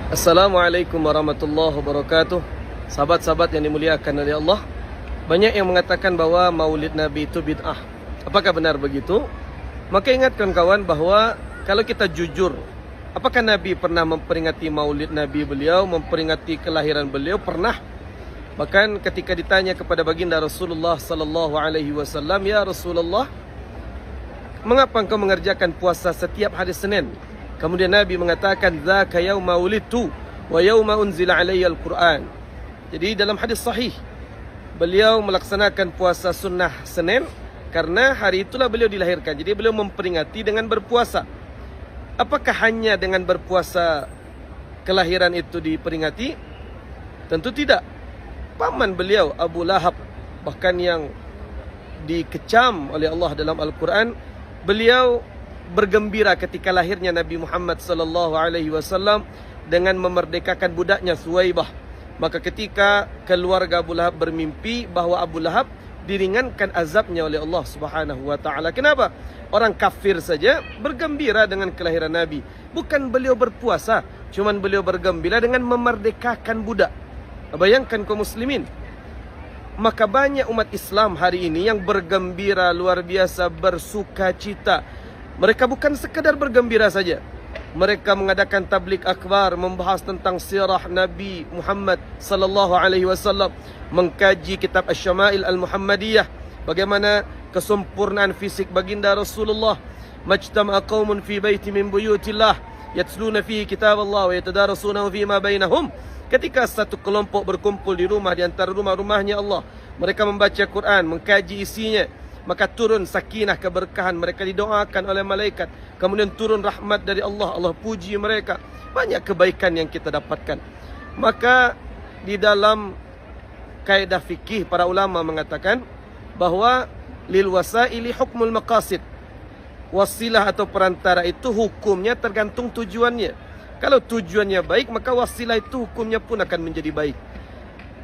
Assalamualaikum warahmatullahi wabarakatuh. Sahabat-sahabat yang dimuliakan oleh Allah, banyak yang mengatakan bahwa maulid Nabi itu bid'ah. Apakah benar begitu? Maka ingatkan kawan bahawa kalau kita jujur, apakah Nabi pernah memperingati maulid Nabi beliau, memperingati kelahiran beliau? Pernah. Bahkan ketika ditanya kepada baginda Rasulullah sallallahu alaihi wasallam, "Ya Rasulullah, mengapa engkau mengerjakan puasa setiap hari Senin?" Kemudian Nabi mengatakan, "Dzaka yauma wulidtu wa yauma unzila alayya al-Quran." Jadi dalam hadis sahih, beliau melaksanakan puasa sunnah Senin karena hari itulah beliau dilahirkan. Jadi beliau memperingati dengan berpuasa. Apakah hanya dengan berpuasa kelahiran itu diperingati? Tentu tidak. Paman beliau Abu Lahab, bahkan yang dikecam oleh Allah dalam Al-Quran, beliau bergembira ketika lahirnya Nabi Muhammad sallallahu alaihi wasallam dengan memerdekakan budaknya Suwaibah. Maka ketika keluarga Abu Lahab bermimpi bahawa Abu Lahab diringankan azabnya oleh Allah Subhanahu wa taala. Kenapa? Orang kafir saja bergembira dengan kelahiran Nabi. Bukan beliau berpuasa, cuman beliau bergembira dengan memerdekakan budak. Bayangkan kaum muslimin. Maka banyak umat Islam hari ini yang bergembira luar biasa, bersuka cita. Mereka bukan sekadar bergembira saja. Mereka mengadakan tabligh akbar, membahas tentang sirah Nabi Muhammad sallallahu alaihi wasallam, mengkaji kitab Asy-Syama'il Al-Muhammadiyah, bagaimana kesempurnaan fisik baginda Rasulullah. Majtama'a qaumun fi baiti min buyutillah yatluna fihi kitab Allah wa yatadarasunahu fima bainahum. Ketika satu kelompok berkumpul di rumah di antara rumah-rumahnya Allah, mereka membaca Quran, mengkaji isinya, maka turun sakinah, keberkahan, mereka didoakan oleh malaikat, kemudian turun rahmat dari Allah, Allah puji mereka. Banyak kebaikan yang kita dapatkan. Maka di dalam kaidah fikih para ulama mengatakan bahawa lil wasaili hukmul maqasid. Wasilah atau perantara itu hukumnya tergantung tujuannya. Kalau tujuannya baik, maka wasilah itu hukumnya pun akan menjadi baik.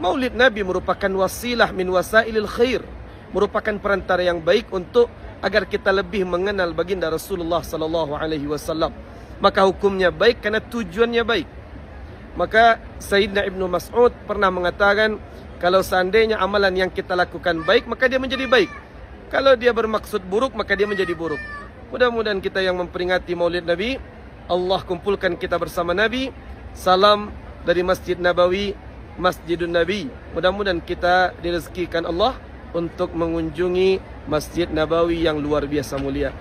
Maulid Nabi merupakan wasilah min wasailil khair, merupakan perantara yang baik untuk agar kita lebih mengenal baginda Rasulullah sallallahu alaihi wasallam. Maka hukumnya baik karena tujuannya baik. Maka Sayyidina Ibnu Mas'ud pernah mengatakan, kalau seandainya amalan yang kita lakukan baik, maka dia menjadi baik. Kalau dia bermaksud buruk, maka dia menjadi buruk. Mudah-mudahan kita yang memperingati Maulid Nabi, Allah kumpulkan kita bersama Nabi. Salam dari Masjid Nabawi, Masjidun Nabi. Mudah-mudahan kita direzekikan Allah untuk mengunjungi Masjid Nabawi yang luar biasa mulia.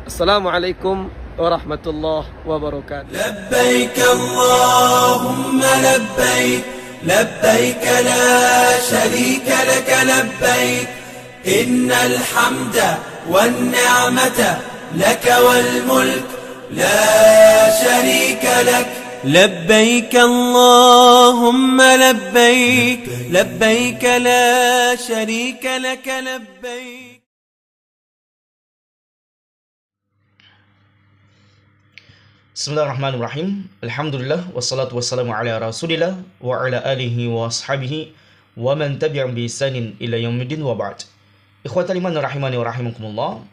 Assalamualaikum warahmatullahi wabarakatuh. Labbaik Allahumma labbaik, labbaik la sharika lak labbaik, innal hamda wan ni'mata lak wal mulk la sharika lak. لبيك اللهم لبيك لبيك لا شريك لك لبيك. Bismillahirrahmanirrahim. Alhamdulillah wassalatu wassalamu ala Rasulillah wa ala alihi wa ashabihi wa man tabi'ahum bi ihsanin ila yaumiddin wa ba'd. Ikhwatal iman rahimani wa rahimakumullah.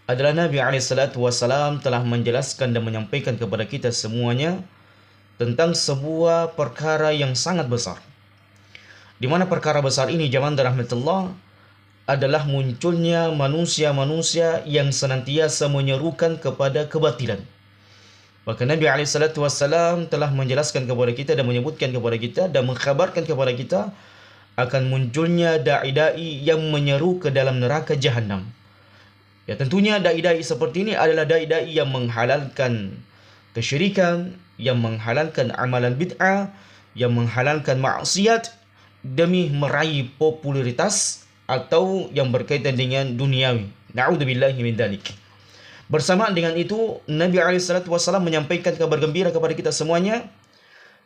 Adalah Nabi alaihi salatu wassalam telah menjelaskan dan menyampaikan kepada kita semuanya tentang sebuah perkara yang sangat besar. Di mana perkara besar ini jamaah rahmatullah adalah munculnya manusia-manusia yang senantiasa menyerukan kepada kebatilan. Maka Nabi SAW telah menjelaskan kepada kita dan menyebutkan kepada kita dan mengkhabarkan kepada kita akan munculnya da'i-da'i yang menyeru ke dalam neraka Jahannam. Ya, tentunya da'i-da'i seperti ini adalah da'i-da'i yang menghalalkan kesyirikan, yang menghalalkan amalan bid'ah, yang menghalalkan maksiat demi meraih popularitas atau yang berkaitan dengan duniawi. Na'udzubillahi min dzalik. Bersamaan dengan itu, Nabi SAW menyampaikan kabar gembira kepada kita semuanya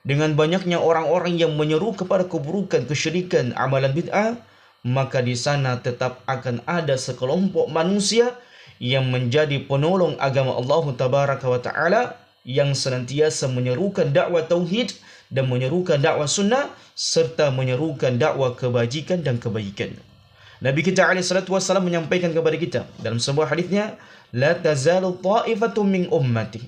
dengan banyaknya orang-orang yang menyeru kepada keburukan, kesyirikan, amalan bid'ah, maka di sana tetap akan ada sekelompok manusia yang menjadi penolong agama Allah Tabaraka wa Ta'ala, yang senantiasa menyerukan dakwah tauhid dan menyerukan dakwah sunnah serta menyerukan dakwah kebajikan dan kebaikan. Nabi kita SAW menyampaikan kepada kita dalam sebuah hadisnya, la tazalu ta'ifatun min ummati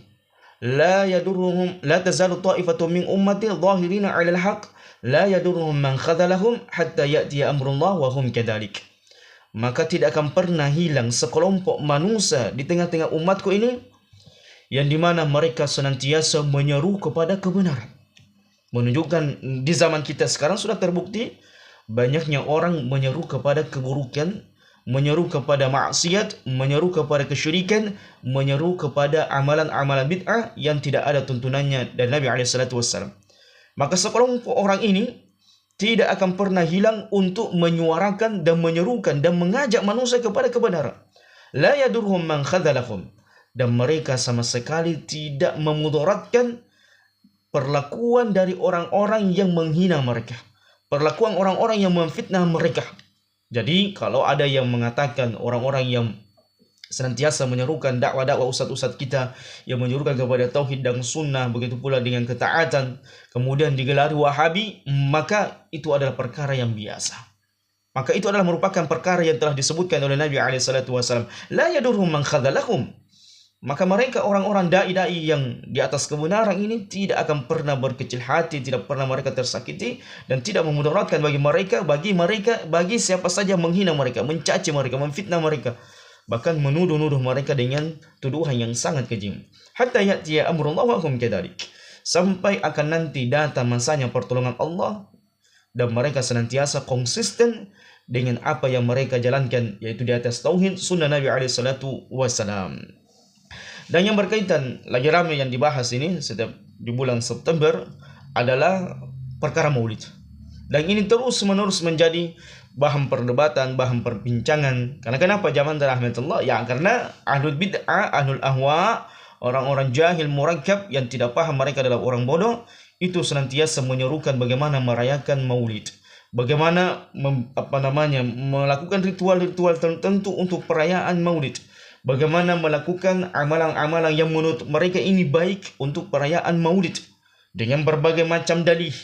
la tazalu ta'ifatun min ummati dhahirina 'ala al-haq la yadurruhum man khadhalahum hatta ya'tiya amrullah wa hum kadzalik. Maka tidak akan pernah hilang sekelompok manusia di tengah-tengah umatku ini yang dimana mereka senantiasa menyeru kepada kebenaran. Menunjukkan di zaman kita sekarang sudah terbukti banyaknya orang menyeru kepada keburukan, menyeru kepada maksiat, menyeru kepada kesyirikan, menyeru kepada amalan-amalan bid'ah yang tidak ada tuntunannya dari Nabi SAW. Maka sekelompok orang ini tidak akan pernah hilang untuk menyuarakan dan menyerukan dan mengajak manusia kepada kebenaran. La yadurhum man khadzalahum. Dan mereka sama sekali tidak memudaratkan perlakuan dari orang-orang yang menghina mereka, perlakuan orang-orang yang memfitnah mereka. Jadi kalau ada yang mengatakan orang-orang yang senantiasa menyerukan dakwah-dakwah ustaz-ustaz kita yang menyerukan kepada tauhid dan sunnah, begitu pula dengan ketaatan, kemudian digelari Wahabi, maka itu adalah perkara yang biasa. Maka itu adalah merupakan perkara yang telah disebutkan oleh Nabi SAW. La yadurhum man khadzalahum. Maka mereka orang-orang dai-dai yang di atas kebenaran ini tidak akan pernah berkecil hati, tidak pernah mereka tersakiti dan tidak memudaratkan bagi siapa saja menghina mereka, mencaci mereka, memfitnah mereka, bahkan menuduh-nuduh mereka dengan tuduhan yang sangat keji. Hatta ya'tiya amrullah wa hum kadzalik. Sampai akan nanti datang masanya pertolongan Allah dan mereka senantiasa konsisten dengan apa yang mereka jalankan, yaitu di atas tauhid sunnah Nabi SAW. Dan yang berkaitan lagi ramai yang dibahas ini setiap di bulan September adalah perkara maulid. Dan ini terus-menerus menjadi bahan perdebatan, bahan perbincangan. Karena kenapa zaman rahmatullah? Ya karena ahlul bid'ah, ahlul ahwa, orang-orang jahil murakkab yang tidak paham mereka adalah orang bodoh, itu senantiasa menyerukan bagaimana merayakan maulid. Bagaimana melakukan ritual-ritual tertentu untuk perayaan maulid. Bagaimana melakukan amalan-amalan yang menurut mereka ini baik untuk perayaan maulid dengan berbagai macam dalih,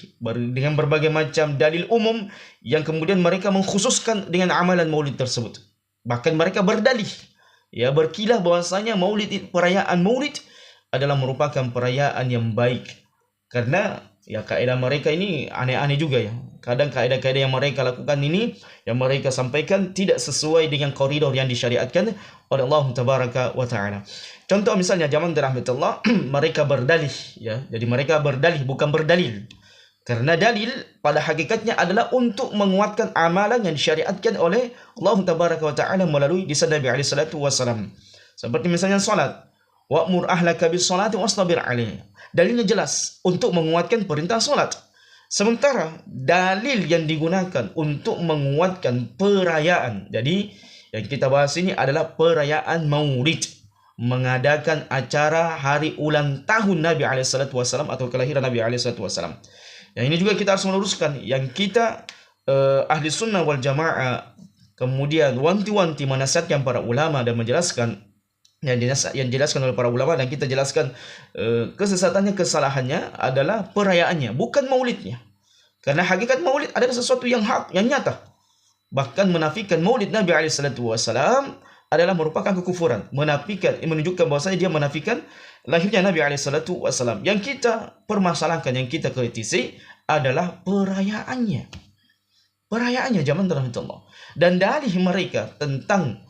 dengan berbagai macam dalil umum yang kemudian mereka mengkhususkan dengan amalan maulid tersebut. Bahkan mereka berdalih, ya berkilah bahwasanya maulid, perayaan maulid adalah merupakan perayaan yang baik. Karena ya kaidah mereka ini aneh-aneh juga ya. Kadang kaidah-kaidah yang mereka lakukan ini, yang mereka sampaikan tidak sesuai dengan koridor yang disyariatkan oleh Allah Tabaraka wa Ta'ala. Contoh misalnya zaman rahmatullah mereka berdalih ya. Jadi mereka berdalih bukan berdalil. Karena dalil pada hakikatnya adalah untuk menguatkan amalan yang disyariatkan oleh Allah Tabaraka wa Ta'ala melalui lisan Nabi alaihi salatu wasallam. Seperti misalnya salat, wa'mur ahlaka bis salati wastabir 'alaiha. Dalilnya jelas untuk menguatkan perintah salat. Sementara dalil yang digunakan untuk menguatkan perayaan. Jadi yang kita bahas ini adalah perayaan maulid, mengadakan acara hari ulang tahun Nabi SAW atau kelahiran Nabi SAW. Yang ini juga kita harus meluruskan. Yang kita ahli sunnah wal jamaah kemudian wanti-wanti menasihatkan para ulama dan menjelaskan yang dijelaskan oleh para ulama, dan kita jelaskan kesesatannya, kesalahannya adalah perayaannya, bukan maulidnya. Karena hakikat maulid adalah sesuatu yang hak, yang nyata. Bahkan menafikan maulid Nabi SAW adalah merupakan kekufuran. Menunjukkan bahwasanya dia menafikan lahirnya Nabi SAW. Yang kita permasalahkan, yang kita kritisi adalah perayaannya. Perayaannya zaman rahmatullah. Dan dalih mereka tentang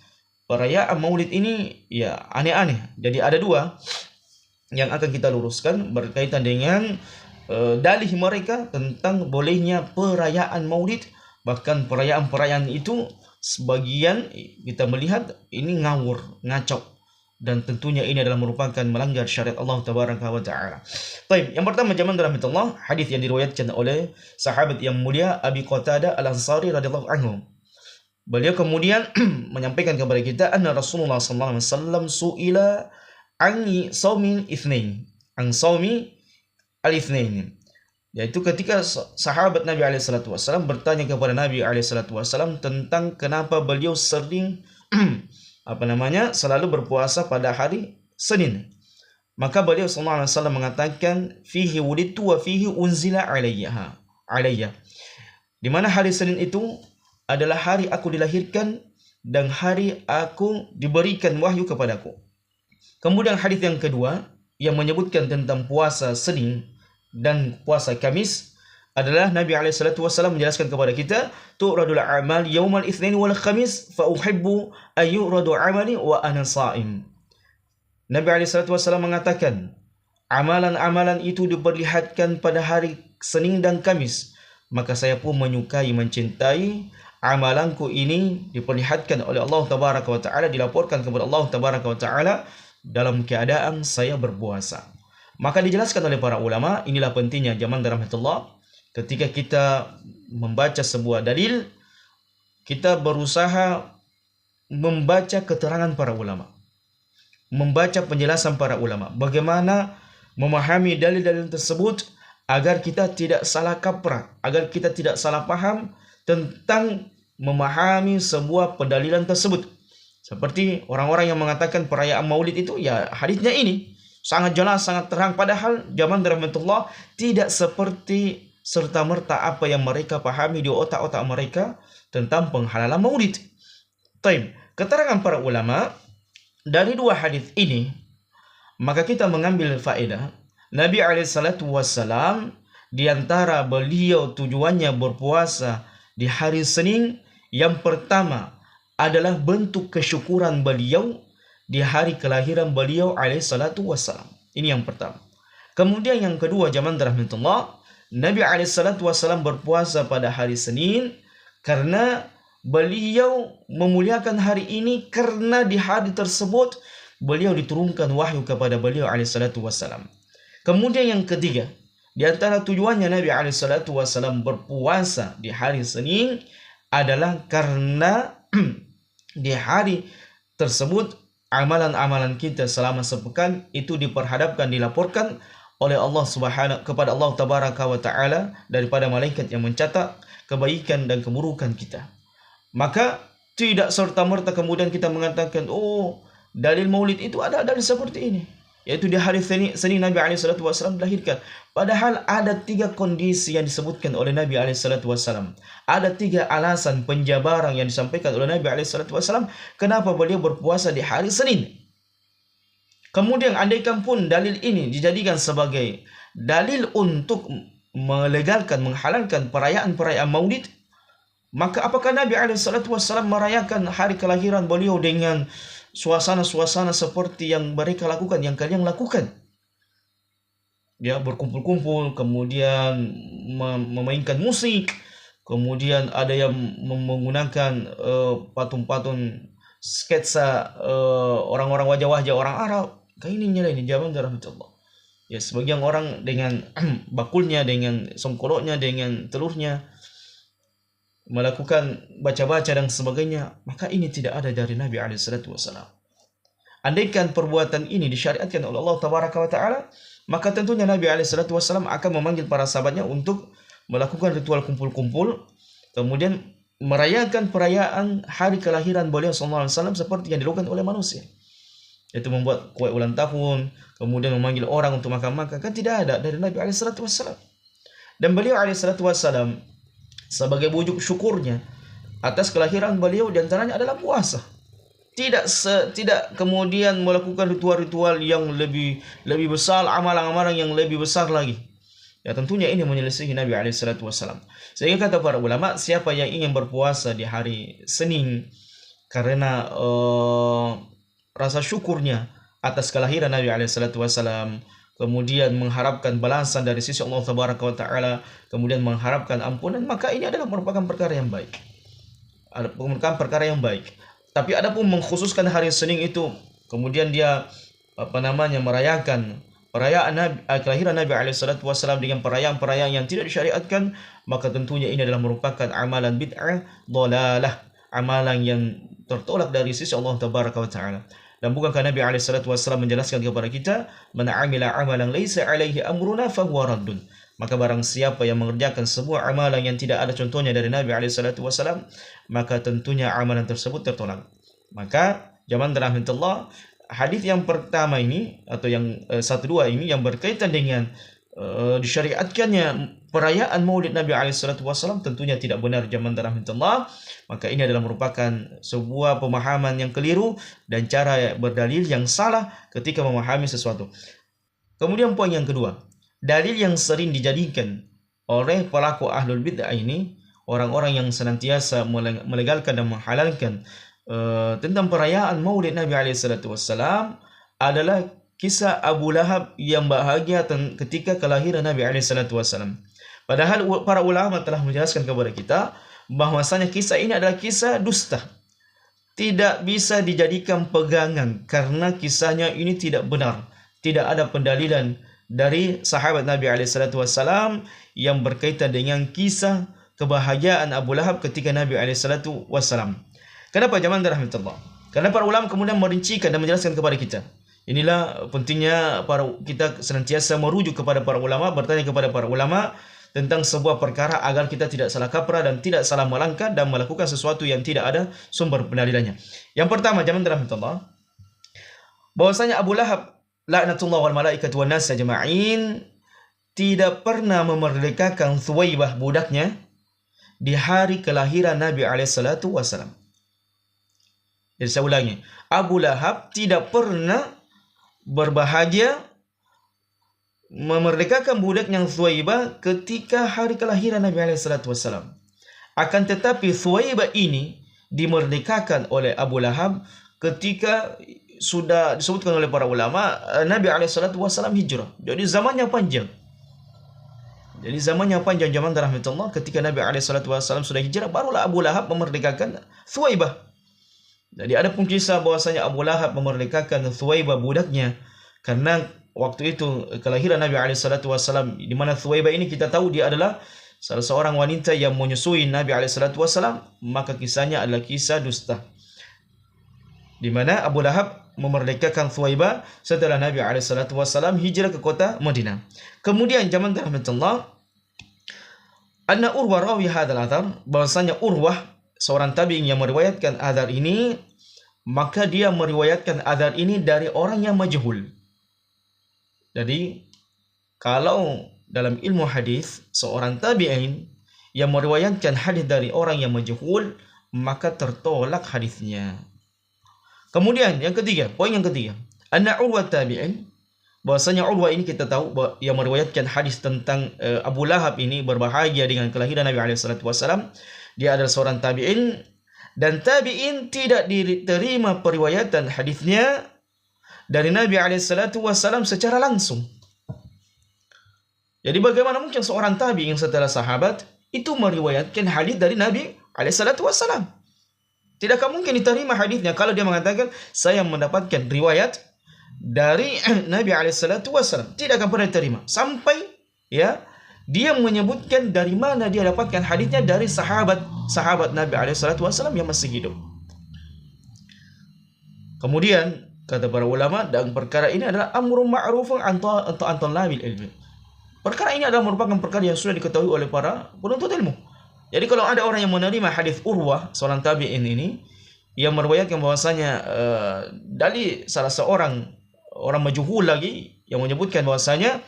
perayaan maulid ini ya aneh-aneh. Jadi ada dua yang akan kita luruskan berkaitan dengan dalih mereka tentang bolehnya perayaan maulid. Bahkan perayaan-perayaan itu sebagian kita melihat ini ngawur, ngacau, dan tentunya ini adalah merupakan melanggar syariat Allah Tabaraka wa Ta'ala. Baik, yang pertama zaman rahmatullah, hadis yang diriwayatkan oleh sahabat yang mulia Abi Qatadah Al-Ansari radhiyallahu anhu. Beliau kemudian menyampaikan kepada kita anna Rasulullah sallallahu alaihi wasallam su'ila an shaumi itsnain, an shaumi al-itsnain. Yaitu ketika sahabat Nabi alaihi salatu wasallam bertanya kepada Nabi alaihi salatu wasallam tentang kenapa beliau sering selalu berpuasa pada hari Senin. Maka beliau sallallahu alaihi wasallam mengatakan fihi wulidtu wa fihi unzila alayya. Di mana hari Senin itu adalah hari aku dilahirkan dan hari aku diberikan wahyu kepadaku. Kemudian hadis yang kedua yang menyebutkan tentang puasa Senin dan puasa Kamis adalah Nabi SAW menjelaskan kepada kita, tu'radul a'mal yaumal itsnin wal khamis fa uhibbu an yu'radu 'amali wa ana sha'im. Nabi SAW mengatakan, amalan-amalan itu diperlihatkan pada hari Senin dan Kamis, maka saya pun menyukai, mencintai amalanku ini diperlihatkan oleh Allah Tabaraka wa Ta'ala, dilaporkan kepada Allah Tabaraka wa Ta'ala dalam keadaan saya berpuasa. Maka dijelaskan oleh para ulama, inilah pentingnya zaman rahmatullah, ketika kita membaca sebuah dalil, kita berusaha membaca keterangan para ulama, membaca penjelasan para ulama, bagaimana memahami dalil-dalil tersebut agar kita tidak salah kaprah, agar kita tidak salah paham tentang memahami sebuah pendalilan tersebut. Seperti orang-orang yang mengatakan perayaan Maulid itu, ya hadisnya ini sangat jelas, sangat terang, padahal zaman rahmatullah tidak seperti serta-merta apa yang mereka pahami di otak-otak mereka tentang penghalalan Maulid. Taib, keterangan para ulama dari dua hadis ini, maka kita mengambil faedah Nabi SAW di antara beliau tujuannya berpuasa di hari Senin, yang pertama adalah bentuk kesyukuran beliau di hari kelahiran beliau SAW. Ini yang pertama. Kemudian yang kedua, zaman rahmatullah, Nabi SAW berpuasa pada hari Senin karena beliau memuliakan hari ini, karena di hari tersebut beliau diturunkan wahyu kepada beliau SAW. Kemudian yang ketiga, di antara tujuannya Nabi SAW berpuasa di hari Senin adalah karena di hari tersebut amalan-amalan kita selama sepekan itu diperhadapkan, dilaporkan oleh Allah Subhanahu kepada Allah Tabaraka wa Ta'ala daripada malaikat yang mencatat kebaikan dan keburukan kita. Maka tidak serta-merta kemudian kita mengatakan, oh, dalil Maulid itu ada dalil seperti ini, yaitu di hari Senin Nabi SAW dilahirkan. Padahal ada 3 kondisi yang disebutkan oleh Nabi SAW. Ada 3 alasan penjabaran yang disampaikan oleh Nabi SAW kenapa beliau berpuasa di hari Senin. Kemudian andaikan pun dalil ini dijadikan sebagai dalil untuk melegalkan, menghalalkan perayaan-perayaan Maulid, maka apakah Nabi SAW merayakan hari kelahiran beliau dengan suasana-suasana seperti yang mereka lakukan, yang kalian lakukan? Ya, berkumpul-kumpul, kemudian memainkan musik, kemudian ada yang menggunakan patung-patung sketsa orang-orang, wajah-wajah orang Arab. Kayak ini zaman rahmatullah. Ya, sebagian orang dengan bakulnya, dengan songkoloknya, dengan telurnya melakukan baca-baca dan sebagainya, maka ini tidak ada dari Nabi SAW. Andaikan perbuatan ini disyariatkan oleh Allah Tabaraka wa Ta'ala, maka tentunya Nabi SAW akan memanggil para sahabatnya untuk melakukan ritual kumpul-kumpul, kemudian merayakan perayaan hari kelahiran beliau SAW seperti yang dilakukan oleh manusia, yaitu membuat kue ulang tahun, kemudian memanggil orang untuk makan-makan. Kan tidak ada dari Nabi SAW. Dan beliau SAW sebagai wujud syukurnya atas kelahiran beliau, diantaranya adalah puasa. Tidak kemudian melakukan ritual-ritual yang lebih besar, amalan-amalan yang lebih besar lagi. Ya, tentunya ini menyelisihi Nabi SAW. Sehingga kata para ulama, siapa yang ingin berpuasa di hari Senin karena rasa syukurnya atas kelahiran Nabi SAW, kemudian mengharapkan balasan dari sisi Allah Tabaraka wa Ta'ala, kemudian mengharapkan ampunan, maka ini adalah merupakan perkara yang baik. Merupakan perkara yang baik. Tapi adapun mengkhususkan hari Senin itu, kemudian dia merayakan perayaan kelahiran Nabi SAW dengan perayaan-perayaan yang tidak disyariatkan, maka tentunya ini adalah merupakan amalan bid'ah, dhalalah, amalan yang tertolak dari sisi Allah Tabaraka wa Ta'ala. Dan bukankah Nabi SAW menjelaskan kepada kita, man amila amalan laisa alaihi amruna fahuwa raddun. Maka barang siapa yang mengerjakan sebuah amalan yang tidak ada contohnya dari Nabi SAW, maka tentunya amalan tersebut tertolak. Maka zaman rahmatullah, hadis yang pertama ini atau yang 1-2 ini yang berkaitan dengan disyariatkannya perayaan Maulid Nabi SAW, tentunya tidak benar zaman rahmatullah. Maka ini adalah merupakan sebuah pemahaman yang keliru dan cara berdalil yang salah ketika memahami sesuatu. Kemudian poin yang kedua, dalil yang sering dijadikan oleh pelaku ahlul bid'ah ini, orang-orang yang senantiasa melegalkan dan menghalalkan tentang perayaan Maulid Nabi SAW adalah kisah Abu Lahab yang bahagia ketika kelahiran Nabi SAW. Padahal para ulama telah menjelaskan kepada kita bahwasanya kisah ini adalah kisah dusta. Tidak bisa dijadikan pegangan karena kisahnya ini tidak benar. Tidak ada pendalilan dari sahabat Nabi SAW yang berkaitan dengan kisah kebahagiaan Abu Lahab ketika Nabi SAW. Kenapa jamaah rahmatullah? Karena para ulama kemudian merincikan dan menjelaskan kepada kita. Inilah pentingnya kita senantiasa merujuk kepada para ulama, bertanya kepada para ulama tentang sebuah perkara agar kita tidak salah kaprah dan tidak salah melangkah dan melakukan sesuatu yang tidak ada sumber pendalilannya. Yang pertama, jamaah rahmatullah, bahwasanya Abu Lahab laknatullah wal malaikatu wan nas ajma'in tidak pernah memerdekakan Thuwaibah budaknya di hari kelahiran Nabi SAW. Jadi saya ulangi, Abu Lahab tidak pernah berbahagia memerdekakan budak yang Thuwaibah ketika hari kelahiran Nabi SAW. Akan tetapi Thuwaibah ini dimerdekakan oleh Abu Lahab ketika sudah disebutkan oleh para ulama Nabi SAW hijrah. Jadi zamannya panjang. Zaman rahmatullah, ketika Nabi SAW sudah hijrah, barulah Abu Lahab memerdekakan Thuwaibah. Jadi ada pun kisah bahwasanya Abu Lahab memerdekakan Thuwaibah budaknya karena waktu itu kelahiran Nabi SAW, di mana Thuwaibah ini kita tahu dia adalah salah seorang wanita yang menyusui Nabi SAW, maka kisahnya adalah kisah dusta. Di mana Abu Lahab memerdekakan Thuwaibah setelah Nabi SAW hijrah ke kota Madinah. Kemudian zaman rahmatullah, anna Urwah rawi hadzal athar, bahwasanya Urwah seorang tabi'in yang meriwayatkan athar ini, maka dia meriwayatkan athar ini dari orang yang majhul. Jadi kalau dalam ilmu hadis seorang tabi'in yang meriwayatkan hadis dari orang yang majhul, maka tertolak hadisnya. Kemudian yang ketiga, poin yang ketiga, anna Urwah tabi'in, bahwasanya Urwah ini kita tahu yang meriwayatkan hadis tentang Abu Lahab ini berbahagia dengan kelahiran Nabi SAW. Dia adalah seorang tabi'in, dan tabi'in tidak diterima periwayatan hadisnya dari Nabi SAW secara langsung. Jadi bagaimana mungkin seorang tabi'in setelah sahabat itu meriwayatkan hadis dari Nabi SAW? Tidakkah mungkin diterima hadisnya kalau dia mengatakan saya mendapatkan riwayat dari Nabi SAW? Tidak akan pernah diterima sampai dia menyebutkan dari mana dia dapatkan hadisnya dari sahabat Nabi SAW yang masih hidup. Kemudian kata para ulama, dan perkara ini adalah amrun ma'rufun an talabil ilmi. Perkara ini adalah merupakan perkara yang sudah diketahui oleh para penuntut ilmu. Jadi kalau ada orang yang menerima hadis Urwah, seorang tabi'in ini, yang meriwayatkan bahwasanya dari salah seorang orang majhul lagi yang menyebutkan bahwasanya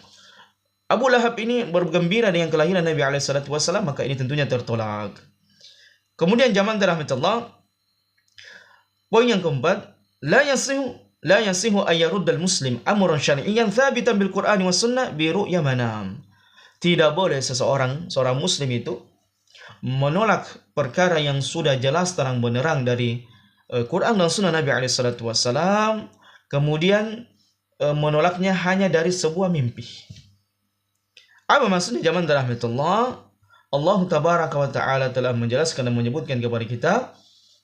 Abu Lahab ini bergembira dengan kelahiran Nabi SAW, maka ini tentunya tertolak. Kemudian jamaah rahmatullah, poin yang keempat, la yasihu ayyaruddal muslim amran syar'iyyan thabitan bil Qur'an was sunnah bi ru'ya manam. Tidak boleh seorang muslim itu menolak perkara yang sudah jelas terang benderang dari Quran dan sunnah Nabi SAW, kemudian menolaknya hanya dari sebuah mimpi. Apa maksudnya jamaah rahmatullah? Allah tabaraka wa ta'ala telah menjelaskan dan menyebutkan kepada kita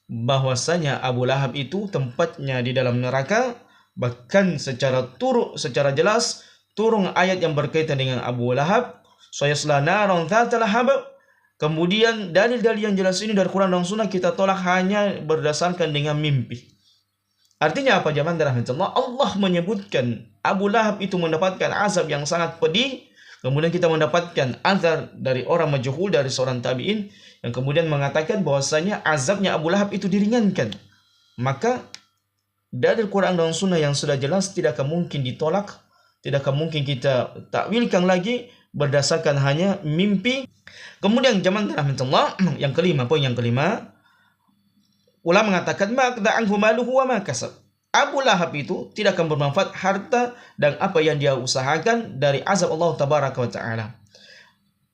bahwasanya Abu Lahab itu tempatnya di dalam neraka. Bahkan secara jelas turun ayat yang berkaitan dengan Abu Lahab, sayasla naran dzata lahab. Kemudian dalil-dalil yang jelas ini dari Quran dan Sunnah kita tolak hanya berdasarkan dengan mimpi. Artinya apa jamaah rahmatullah? Allah menyebutkan Abu Lahab itu mendapatkan azab yang sangat pedih. Kemudian kita mendapatkan azab dari orang majhul, dari seorang tabi'in yang kemudian mengatakan bahwasanya azabnya Abu Lahab itu diringankan. Maka dari Quran dan Sunnah yang sudah jelas tidak akan mungkin ditolak, tidak akan mungkin kita takwilkan lagi berdasarkan hanya mimpi. Kemudian jamaah rahmatullah, yang kelima, poin yang kelima, ulama mengatakan maqda anhu maluhu wa ma kasab. Abu Lahab itu tidak akan bermanfaat harta dan apa yang dia usahakan dari azab Allah Tabaraka wa Ta'ala.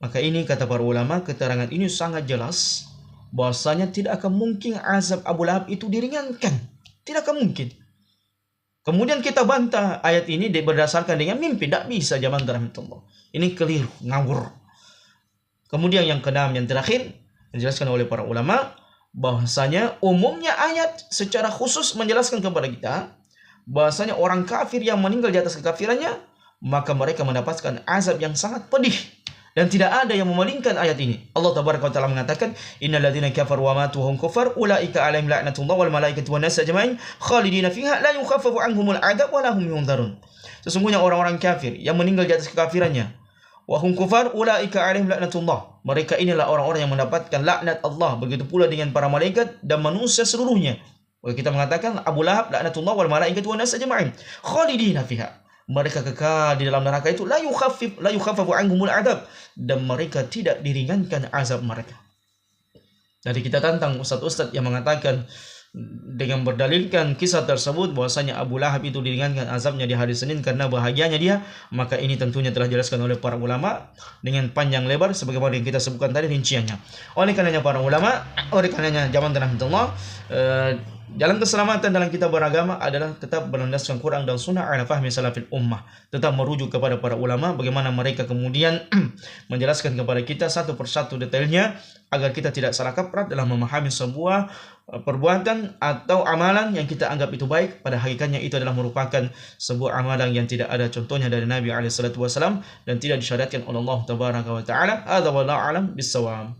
Maka ini kata para ulama, keterangan ini sangat jelas bahwasanya tidak akan mungkin azab Abu Lahab itu diringankan. Tidak akan mungkin. Kemudian kita bantah ayat ini berdasarkan dengan mimpi. Tidak bisa zaman rahmatullah. Ini keliru, ngawur. Kemudian yang keenam, yang terakhir, dijelaskan oleh para ulama bahwasanya umumnya ayat secara khusus menjelaskan kepada kita bahwasanya orang kafir yang meninggal di atas kekafirannya maka mereka mendapatkan azab yang sangat pedih, dan tidak ada yang memalingkan ayat ini. Allah Tabaraka wa Ta'ala mengatakan, innal ladzina kafaru wa matu hum kufar ulaika 'alaihim la'natullah wal malaikati wan nas ajma'in khalidina fiha la yukhaffafu 'anhumul 'adzab wa lahum yunzarun. Sesungguhnya orang-orang kafir yang meninggal di atas kekafirannya, wahum kufar ulaika 'alaihim la'natullah, mereka inilah orang-orang yang mendapatkan laknat Allah, begitu pula dengan para malaikat dan manusia seluruhnya. Kita mengatakan Abu Lahab laknatullah wal malaikatu wan nas ajma'in khalidina fiha, mereka kekal di dalam neraka itu, la yukhaffafu anhumul adzab, dan mereka tidak diringankan azab mereka. Jadi kita tantang ustaz-ustaz yang mengatakan dengan berdalilkan kisah tersebut bahwasanya Abu Lahab itu diringankan azabnya di hari Senin karena bahagianya dia, maka ini tentunya telah dijelaskan oleh para ulama dengan panjang lebar sebagaimana yang kita sebutkan tadi rinciannya. Oleh karenanya para ulama, oleh karenanya zaman rahmatullah, jalan keselamatan dalam kita beragama adalah tetap berlandaskan Quran dan Sunnah ala fahmi salafil ummah. Tetap merujuk kepada para ulama bagaimana mereka kemudian menjelaskan kepada kita satu persatu detailnya agar kita tidak salah kaprah dalam memahami sebuah perbuatan atau amalan yang kita anggap itu baik, pada hakikatnya itu adalah merupakan sebuah amalan yang tidak ada contohnya dari Nabi alaihi salatu wasallam dan tidak disyariatkan oleh Allah Tabaraka wa Ta'ala. Hadza wallahu a'lam bissawab.